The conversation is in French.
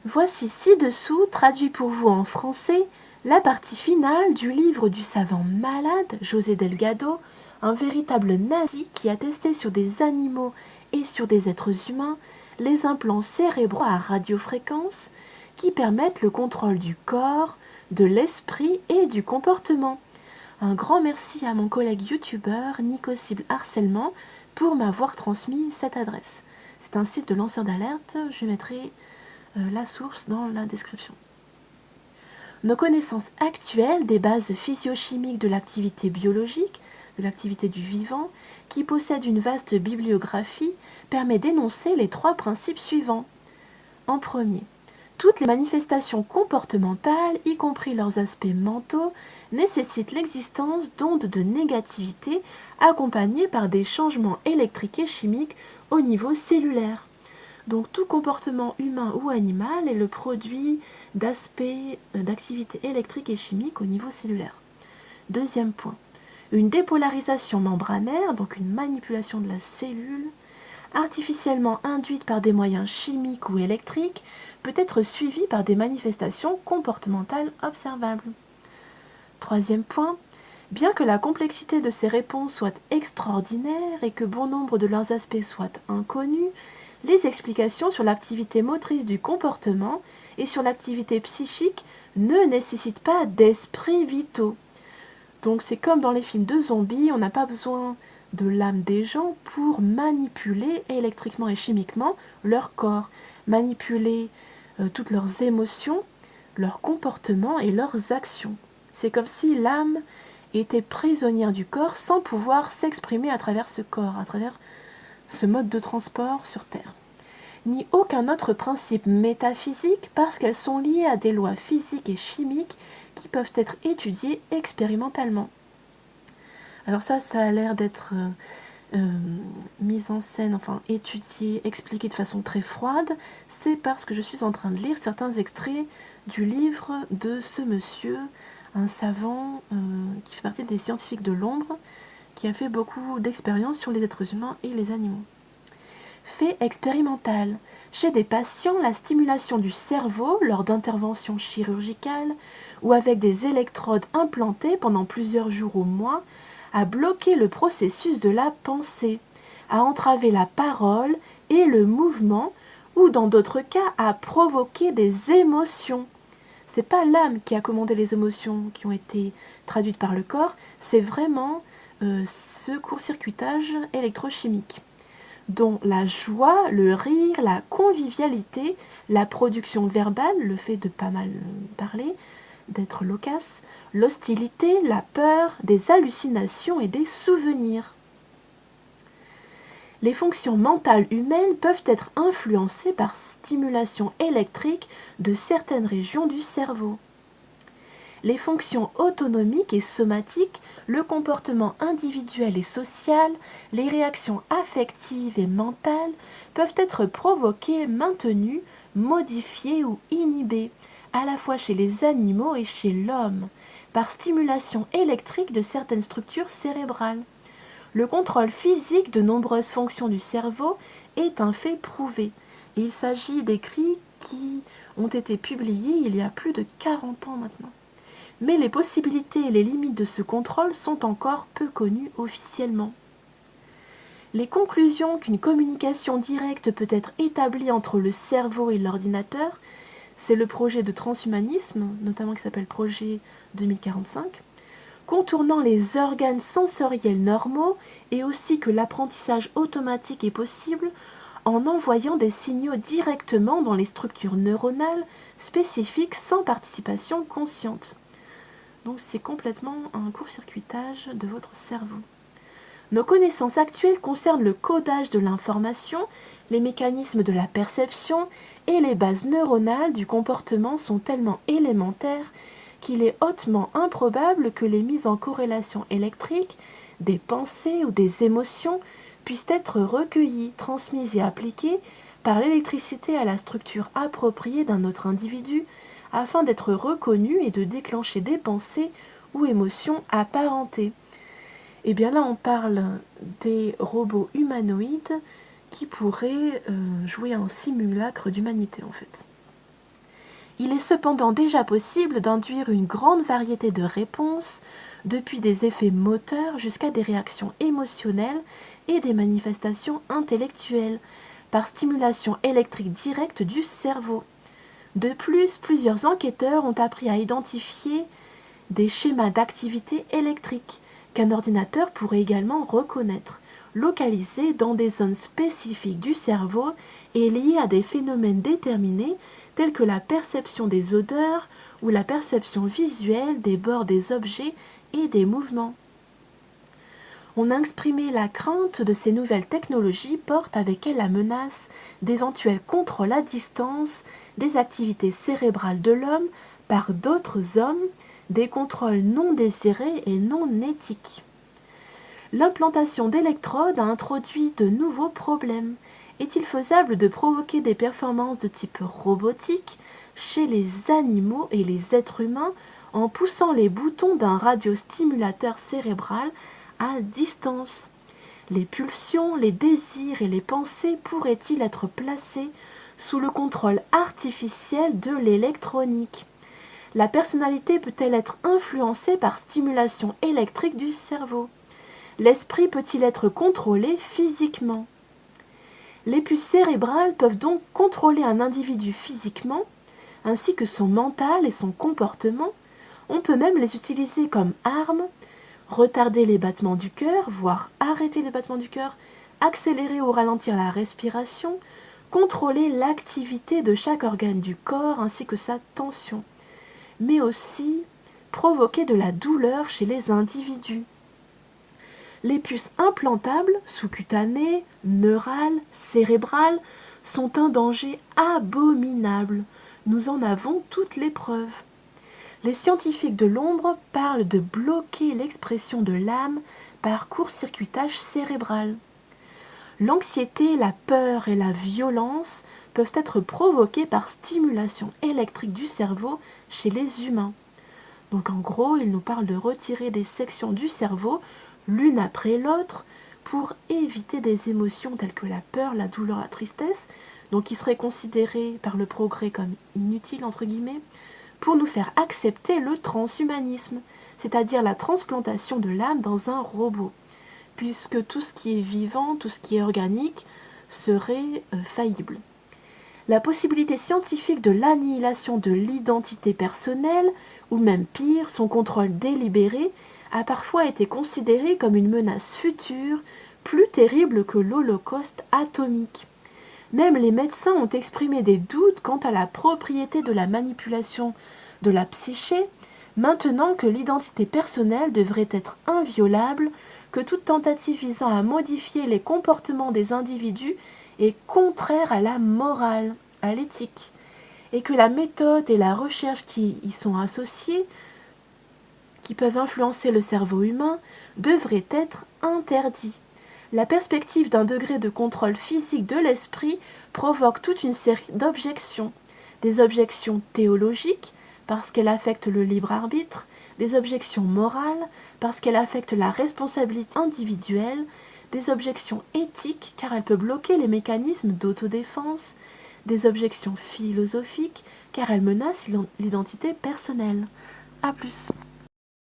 Voici ci-dessous, traduit pour vous en français, la partie finale du livre du savant malade José Delgado, un véritable nazi qui a testé sur des animaux et sur des êtres humains les implants cérébraux à radiofréquence qui permettent le contrôle du corps, de l'esprit et du comportement. Un grand merci à mon collègue youtubeur Nico Cible Harcèlement pour m'avoir transmis cette adresse. C'est un site de lanceur d'alerte, je mettrai la source dans la description. Nos connaissances actuelles des bases physiochimiques de l'activité biologique, de l'activité du vivant, qui possède une vaste bibliographie, permet d'énoncer les 3 principes suivants. En premier, toutes les manifestations comportementales, y compris leurs aspects mentaux, nécessitent l'existence d'ondes de négativité accompagnées par des changements électriques et chimiques au niveau cellulaire. Donc tout comportement humain ou animal est le produit d'aspects d'activité électrique et chimique au niveau cellulaire. Deuxième point, une dépolarisation membranaire, donc une manipulation de la cellule, artificiellement induite par des moyens chimiques ou électriques, peut être suivie par des manifestations comportementales observables. Troisième point, bien que la complexité de ces réponses soit extraordinaire et que bon nombre de leurs aspects soient inconnus, les explications sur l'activité motrice du comportement et sur l'activité psychique ne nécessitent pas d'esprits vitaux. Donc c'est comme dans les films de zombies, on n'a pas besoin de l'âme des gens pour manipuler électriquement et chimiquement leur corps, manipuler toutes leurs émotions, leurs comportements et leurs actions. C'est comme si l'âme était prisonnière du corps sans pouvoir s'exprimer à travers ce corps, à travers ce mode de transport sur Terre, ni aucun autre principe métaphysique parce qu'elles sont liées à des lois physiques et chimiques qui peuvent être étudiées expérimentalement. Alors ça a l'air d'être mise en scène, enfin étudié, expliqué de façon très froide. C'est parce que je suis en train de lire certains extraits du livre de ce monsieur, un savant qui fait partie des scientifiques de l'ombre, qui a fait beaucoup d'expériences sur les êtres humains et les animaux. Fait expérimental. Chez des patients, la stimulation du cerveau lors d'interventions chirurgicales ou avec des électrodes implantées pendant plusieurs jours ou mois a bloqué le processus de la pensée, a entravé la parole et le mouvement ou dans d'autres cas a provoqué des émotions. C'est pas l'âme qui a commandé les émotions qui ont été traduites par le corps, c'est vraiment ce court-circuitage électrochimique, dont la joie, le rire, la convivialité, la production verbale, le fait de pas mal parler, d'être loquace, l'hostilité, la peur, des hallucinations et des souvenirs. Les fonctions mentales humaines peuvent être influencées par stimulation électrique de certaines régions du cerveau. Les fonctions autonomiques et somatiques, le comportement individuel et social, les réactions affectives et mentales peuvent être provoquées, maintenues, modifiées ou inhibées, à la fois chez les animaux et chez l'homme, par stimulation électrique de certaines structures cérébrales. Le contrôle physique de nombreuses fonctions du cerveau est un fait prouvé. Il s'agit d'écrits qui ont été publiés il y a plus de 40 ans maintenant. Mais les possibilités et les limites de ce contrôle sont encore peu connues officiellement. Les conclusions qu'une communication directe peut être établie entre le cerveau et l'ordinateur, c'est le projet de transhumanisme, notamment qui s'appelle Projet 2045, contournant les organes sensoriels normaux et aussi que l'apprentissage automatique est possible en envoyant des signaux directement dans les structures neuronales spécifiques sans participation consciente. Donc c'est complètement un court-circuitage de votre cerveau. Nos connaissances actuelles concernent le codage de l'information, les mécanismes de la perception et les bases neuronales du comportement sont tellement élémentaires qu'il est hautement improbable que les mises en corrélation électrique des pensées ou des émotions puissent être recueillies, transmises et appliquées par l'électricité à la structure appropriée d'un autre individu afin d'être reconnues et de déclencher des pensées ou émotions apparentées. Et bien là, on parle des robots humanoïdes qui pourraient jouer un simulacre d'humanité en fait. Il est cependant déjà possible d'induire une grande variété de réponses, depuis des effets moteurs jusqu'à des réactions émotionnelles et des manifestations intellectuelles, par stimulation électrique directe du cerveau. De plus, plusieurs enquêteurs ont appris à identifier des schémas d'activité électrique qu'un ordinateur pourrait également reconnaître, localisés dans des zones spécifiques du cerveau et liés à des phénomènes déterminés tels que la perception des odeurs ou la perception visuelle des bords des objets et des mouvements. On a exprimé la crainte de ces nouvelles technologies portent avec elles la menace d'éventuels contrôles à distance des activités cérébrales de l'homme par d'autres hommes, des contrôles non désirés et non éthiques. L'implantation d'électrodes a introduit de nouveaux problèmes. Est-il faisable de provoquer des performances de type robotique chez les animaux et les êtres humains en poussant les boutons d'un radiostimulateur cérébral à distance? Les pulsions, les désirs et les pensées pourraient-ils être placés sous le contrôle artificiel de l'électronique? La personnalité peut-elle être influencée par stimulation électrique du cerveau? L'esprit peut-il être contrôlé physiquement? Les puces cérébrales peuvent donc contrôler un individu physiquement, ainsi que son mental et son comportement. On peut même les utiliser comme armes, retarder les battements du cœur, voire arrêter les battements du cœur, accélérer ou ralentir la respiration, contrôler l'activité de chaque organe du corps ainsi que sa tension, mais aussi provoquer de la douleur chez les individus. Les puces implantables, sous-cutanées, neurales, cérébrales, sont un danger abominable. Nous en avons toutes les preuves. Les scientifiques de l'ombre parlent de bloquer l'expression de l'âme par court-circuitage cérébral. L'anxiété, la peur et la violence peuvent être provoquées par stimulation électrique du cerveau chez les humains. Donc en gros, il nous parle de retirer des sections du cerveau l'une après l'autre pour éviter des émotions telles que la peur, la douleur, la tristesse, donc qui seraient considérées par le progrès comme inutiles, entre guillemets, pour nous faire accepter le transhumanisme, c'est-à-dire la transplantation de l'âme dans un robot, puisque tout ce qui est vivant, tout ce qui est organique, serait faillible. La possibilité scientifique de l'annihilation de l'identité personnelle, ou même pire, son contrôle délibéré, a parfois été considérée comme une menace future plus terrible que l'Holocauste atomique. Même les médecins ont exprimé des doutes quant à la propriété de la manipulation de la psyché, maintenant que l'identité personnelle devrait être inviolable, que toute tentative visant à modifier les comportements des individus est contraire à la morale, à l'éthique, et que la méthode et la recherche qui y sont associées, qui peuvent influencer le cerveau humain, devraient être interdits. La perspective d'un degré de contrôle physique de l'esprit provoque toute une série d'objections. Des objections théologiques, parce qu'elles affectent le libre arbitre, des objections morales, parce qu'elles affectent la responsabilité individuelle, des objections éthiques, car elles peuvent bloquer les mécanismes d'autodéfense, des objections philosophiques, car elles menacent l'identité personnelle. A plus.